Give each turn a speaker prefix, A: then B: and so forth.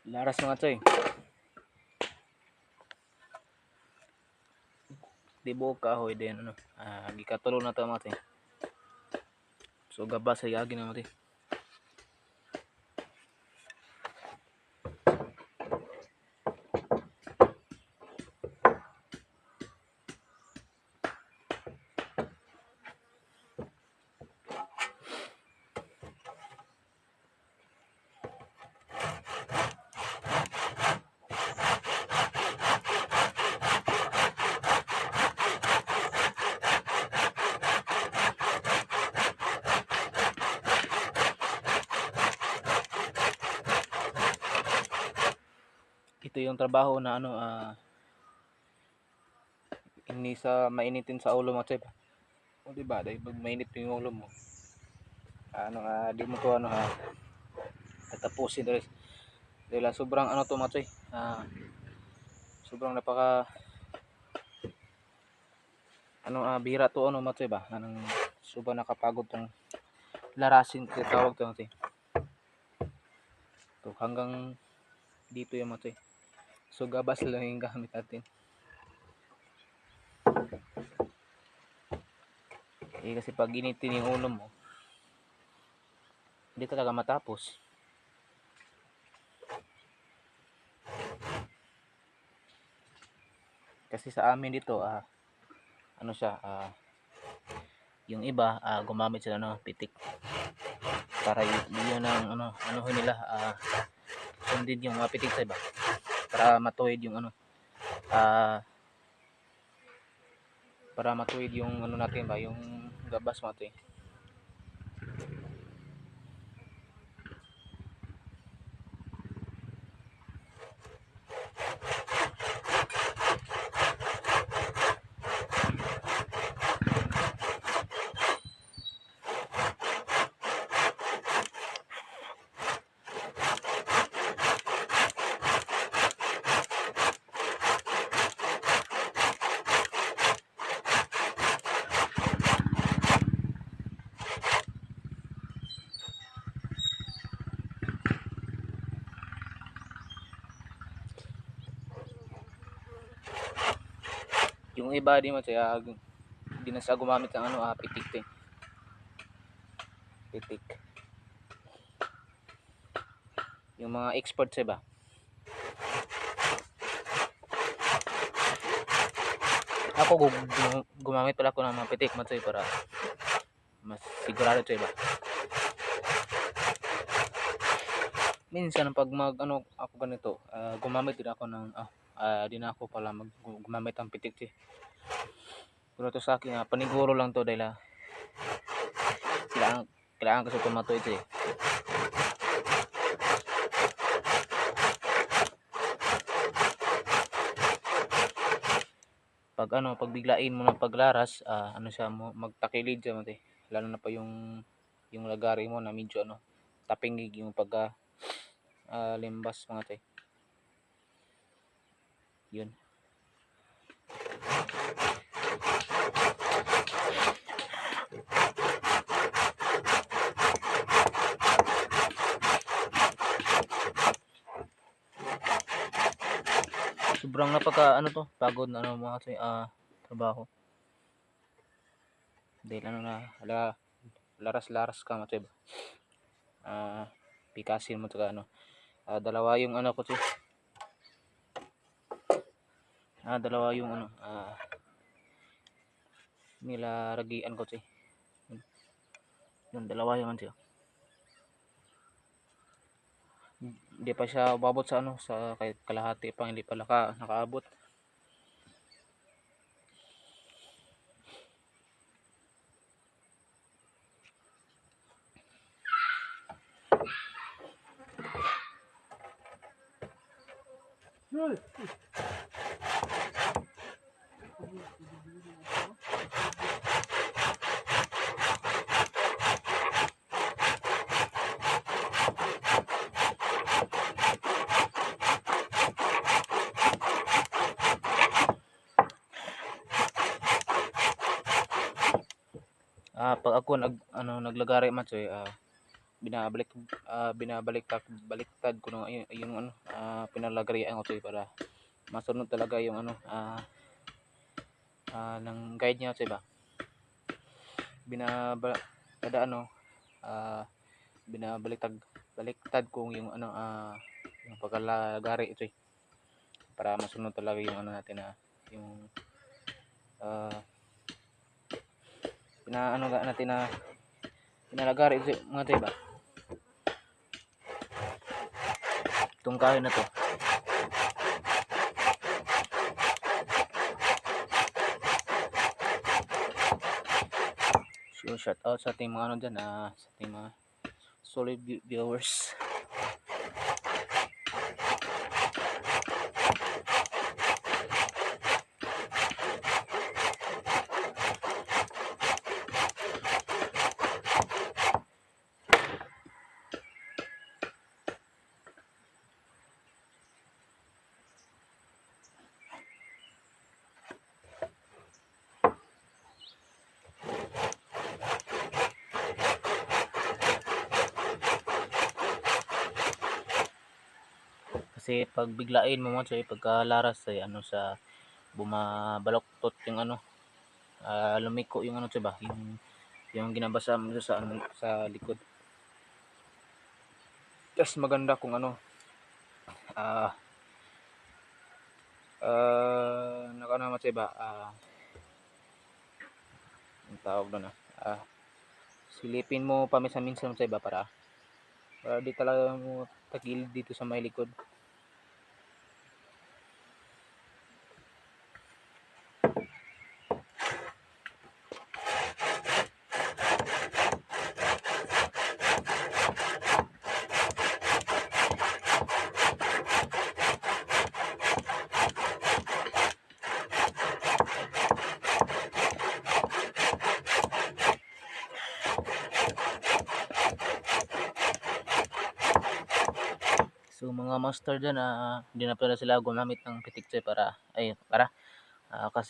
A: Laras mga choy. Di buo kahoy din ano. Gikatulo na to mga choy. So gabas sa yagi na mga choy. Ito yung trabaho na ano hindi sa mainitin sa ulo mga choy. O diba, dahil pag mainit yung ulo mo, di mo to tatapusin dahil sobrang ano to mga choy. Sobrang napaka bihira to ano mga choy ba. Sobrang nakapagod tong larasin kasi tawag to mga choy. To hanggang dito yung mga choy. So gabas lang yung gamit natin. Kasi pag initin yung ulo mo, hindi talaga matapos. Kasi sa amin dito, yung iba gumamit sila ng pitik para yun ang anuhin nila, sundin yung pitik sa iba para matuwid yung para matuwid yung natin ba, yung gabas matuwid. Yung iba di mo siya hindi na siya gumamit ng pitik pitik. Yung mga expert sa iba, ako gumamit pala ako ng mga pitik matsoy para mas sigurado sa iba. Minsan pag ako ganito, gumamit din ako ng di na ako pala gumamit ng pitik pero to sa akin paniguro lang to dahil kailangan kasi tumatoy ito pag biglain mo ng paglaras, siya mo magtakilid siya mate, lalo na pa yung lagari mo na medyo tapingig yung pagka limbas mga tay. Yun. Sobrang napaka to, pagod na mga tay, trabaho. Dahil laras-laras ka mga tay ba. Pikasin mo to dalawa yung ko tay. Dalawa yung nilaragian ko tay. Yung dalawa yung siya. Hindi pa siya babot sa sa kahit kalahati pa, hindi pa nakaabot. Pag ako naglagari matsoy, binabalik baliktad ko no yung ano pinalagarian ko Choy, para masunod talaga yung ano ng guide niya Choy ba. Kada ano baliktad ko yung ano yung pagkalagari Choy, para masunod talaga yung ano natin yung pinaano natin pinalagari mga Choy ba. Itong kahoy na to, so shout out sa ating mga ano dyan sa ating mga solid viewers. Kasi pag biglain mo mga Choy, pagka laras ay ano sa bumabaloktot yung ano lumiko yung ano Choy ba, yung ginabasa mo sa ano sa likod. Just maganda kung ano nakano mga Choy ba ang tawag doon silipin mo paminsan-minsan Choy ba, para di talaga mo tagilid dito sa may likod. So mga master dyan hindi na pala sila gumamit ng pitik Choy para kasi